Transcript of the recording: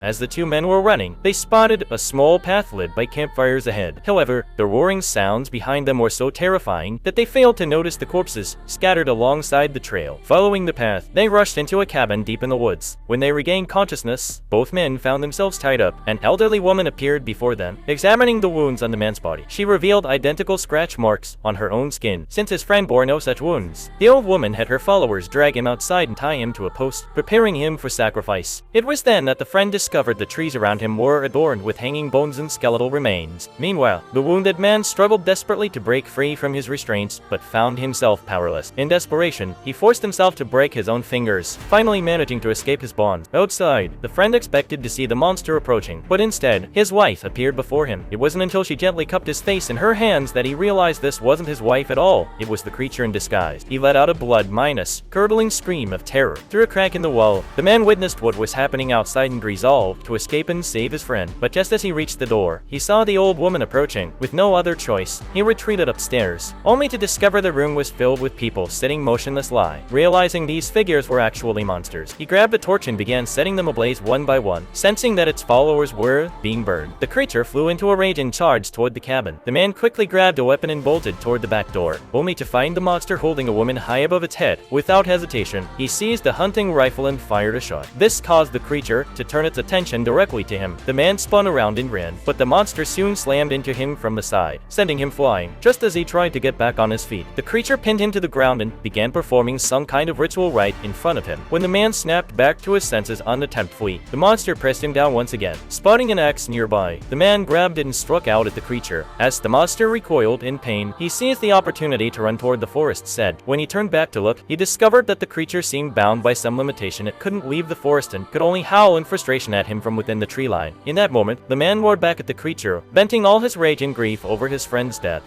As the two men were running, they spotted a small path lit by campfires ahead. However, the roaring sounds behind them were so terrifying that they failed to notice the corpses scattered alongside the trail. Following the path, they rushed into a cabin deep in the woods. When they regained consciousness, both men found themselves tied up. An elderly woman appeared before them. Examining the wounds on the man's body, she revealed identical scratch marks on her own skin, since his friend bore no such wounds. The old woman had her followers drag him outside and tie him to a post, preparing him for sacrifice. It was then that the friend discovered the trees around him were adorned with hanging bones and skeletal remains. Meanwhile, the wounded man struggled desperately to break free from his restraints, but found himself powerless. In desperation, he forced himself to break his own fingers, finally managing to escape his bonds. Outside, the friend expected to see the monster approaching, but instead, his wife appeared before him. It wasn't until she gently cupped his face in her hands that he realized this wasn't his wife at all. It was the creature in disguise. He let out a blood-minus, curdling scream of terror. Through a crack in the wall, the man witnessed what was happening outside and resolved to escape and save his friend. But just as he reached the door, he saw the old woman approaching. With no other choice, he retreated upstairs, only to discover the room was filled with people sitting motionless lie. Realizing these figures were actually monsters, he grabbed a torch and began setting them ablaze one by one, sensing that its followers were being burned. The creature flew into a rage and charged toward the cabin. The man quickly grabbed a weapon and bolted toward the back door, only to find the monster holding a woman high above its head. Without hesitation, he seized a hunting rifle and fired a shot. This caused the creature to turn its attention directly to him. The man spun around and ran, but the monster soon slammed into him from the side, sending him flying. Just as he tried to get back on his feet, the creature pinned him to the ground and began performing some kind of ritual rite in front of him. When the man snapped back to his senses on attempt flee, the monster pressed him down once again. Spotting an axe nearby, the man grabbed it and struck out at the creature. As the monster recoiled in pain, he seized the opportunity to run toward the forest's edge. When he turned back to look, he discovered that the creature seemed bound by some limitation. It couldn't leave the forest and could only howl in frustration at him from within the tree line. In that moment, the man roared back at the creature, venting all his rage and grief over his friend's death.